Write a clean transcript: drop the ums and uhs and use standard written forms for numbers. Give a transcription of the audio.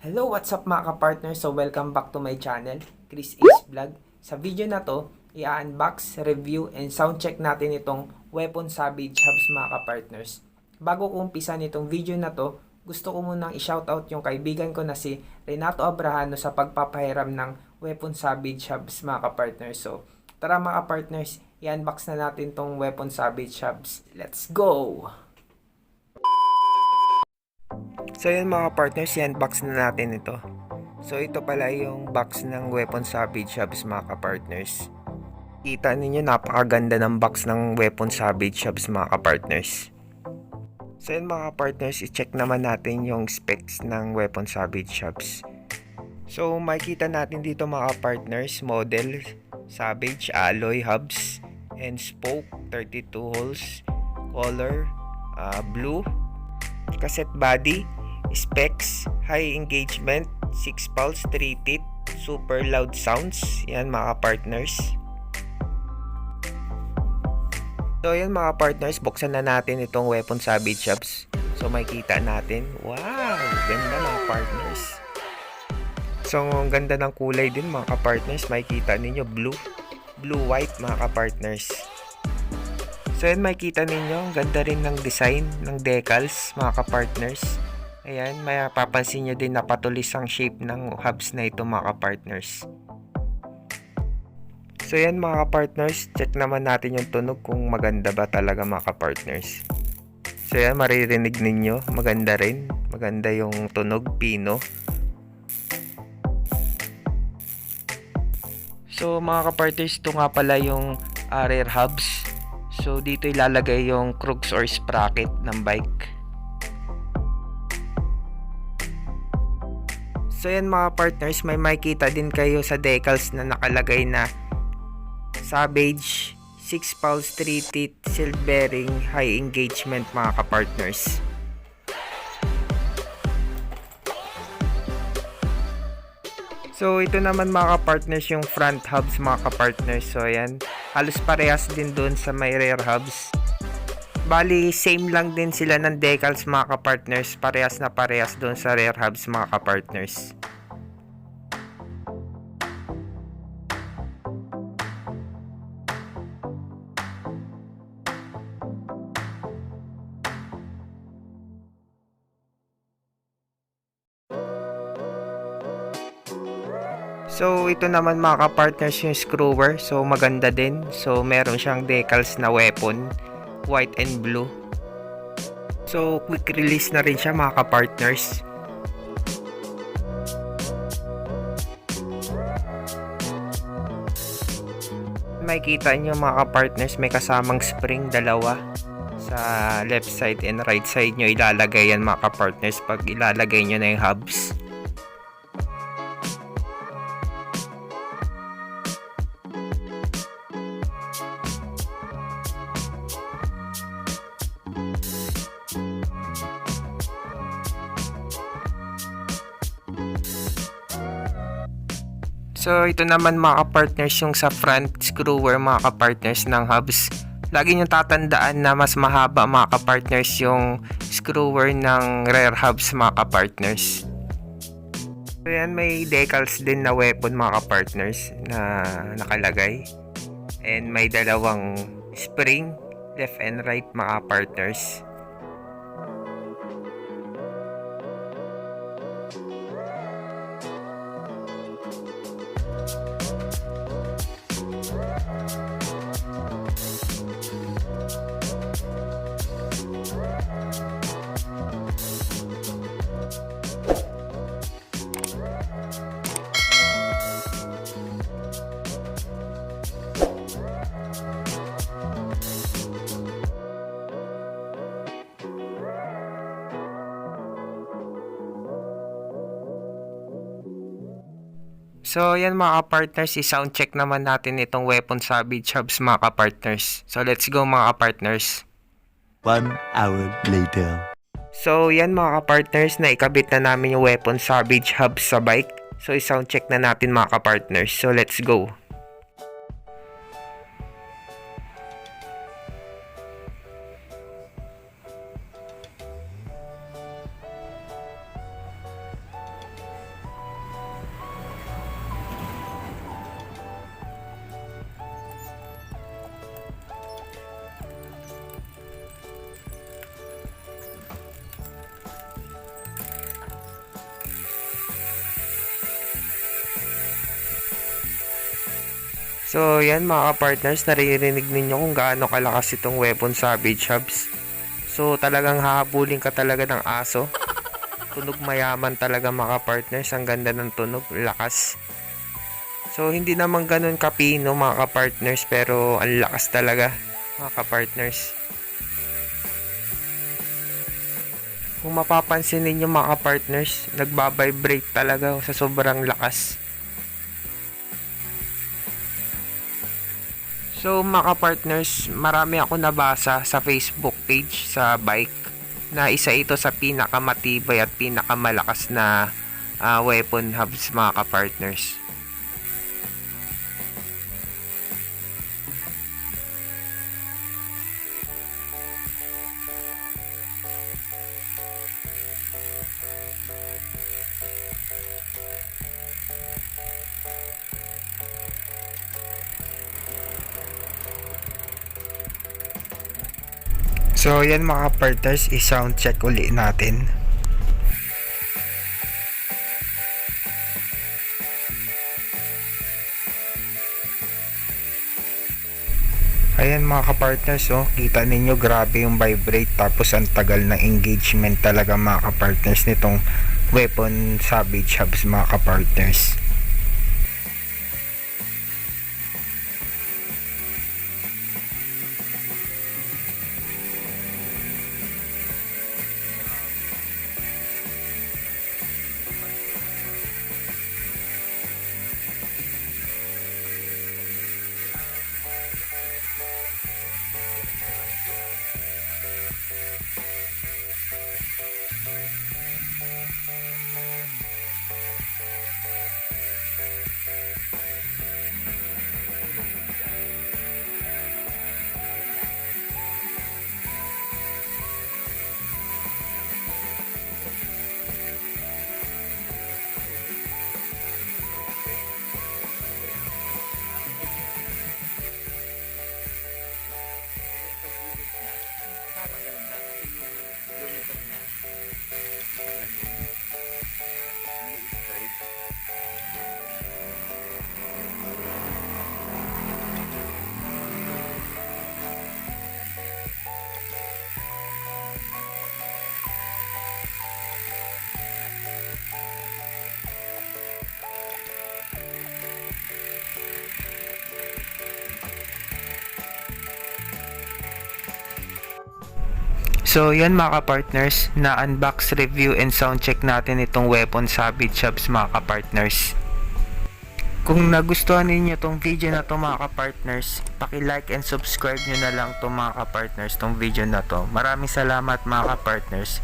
Hello, what's up mga ka-partner? So welcome back to my channel, Chris Ace Vlog. Sa video na to, i-unbox, review, and sound check natin itong Weapon Savage Hubs mga ka-partners. Bago ko umpisa nitong video na to, gusto ko munang i-shoutout yung kaibigan ko na si Renato Abrahano sa pagpapahiram ng Weapon Savage Hubs mga ka-partners. So tara mga ka-partners, i-unbox na natin tong Weapon Savage Hubs. Let's go! So yun mga partners, i-unbox na natin ito. So ito pala yung box ng Weapon Savage Hubs mga ka-partners. Kita ninyo, napakaganda ng box ng Weapon Savage Hubs mga ka-partners. So yun mga ka-partners, i-check naman natin yung specs ng Weapon Savage Hubs. So makikita natin dito mga ka-partners, model Savage Alloy Hubs and spoke 32 holes, color blue, cassette body, specs, high engagement, 6 pulse, 3 teeth, super loud sounds. Yan mga partners. So yan mga partners, buksan na natin itong Weapon Savage Hubs. So makikita natin, wow, ganda mga partners. So ang ganda ng kulay din mga ka-partners, makikita ninyo blue white mga ka-partners. So yan, makikita ninyo, ang ganda rin ng design ng decals mga ka-partners. Ayan, may papansin nyo din na patulis ang shape ng hubs na ito mga ka-partners. So yan mga ka-partners, check naman natin yung tunog kung maganda ba talaga mga ka-partners. So yan, maririnig ninyo, maganda rin. Maganda yung tunog, pino. So mga ka-partners, ito nga pala yung rear hubs. So dito ilalagay yung crooks or sprocket ng bike. So yan mga partners, may makikita din kayo sa decals na nakalagay na Savage 6 pulse 3 teeth sealed bearing high engagement mga ka-partners. So ito naman mga ka-partners yung front hubs mga ka-partners. So ayan, halos parehas din doon sa may rear hubs. Bali same lang din sila ng decals mga ka-partners. Parehas na parehas doon sa rear hubs mga ka-partners. So ito naman mga ka-partners yung screwer. So maganda din. So meron siyang decals na weapon, white and blue. So quick release na rin siya mga ka-partners. Makikita nyo mga ka-partners, may kasamang spring dalawa sa left side and right side nyo ilalagay yan mga ka-partners pag ilalagay nyo na yung hubs. So ito naman mga ka-partners yung sa front screwer mga ka-partners ng hubs. Lagi nyo tatandaan na mas mahaba mga ka-partners yung screwer ng rear hubs mga ka-partners. So yan, may decals din na weapon mga ka-partners na nakalagay. And may dalawang spring left and right mga ka-partners. So yan mga ka-partners, i-sound check naman natin itong Weapon Savage Hubs mga ka-partners. So let's go mga ka-partners. 1 hour later. So yan mga ka-partners, na ikabit na namin yung Weapon Savage Hubs sa bike. So i-sound check na natin mga ka-partners. So let's go. So yan mga partners, naririnig ninyo kung gaano kalakas itong Weapon Savage Hubs. So talagang hahabulin ka talaga ng aso. Tunog mayaman talaga mga partners, ang ganda ng tunog, lakas. So hindi naman ganun kapino mga partners, pero ang lakas talaga mga partners. Kung mapapansin ninyo mga partners, nagbabibrate talaga sa sobrang lakas. So mga partners, marami ako nabasa sa Facebook page sa bike na isa ito sa pinakamatibay at pinakamalakas na weapon hubs mga partners. So yan mga partners, i-sound check uli natin. Ayan mga kapartners, oh, kita ninyo grabe yung vibrate, tapos ang tagal ng engagement talaga mga kapartners nitong Weapon Savage Hubs mga kapartners. So yan mga ka-partners, na unbox, review and sound check natin itong Weapon Savage Hubs mga ka-partners. Kung nagustuhan ninyo tong video na to mga ka-partners, paki-like and subscribe nyo na lang to mga ka-partners tong video na to. Maraming salamat mga ka-partners.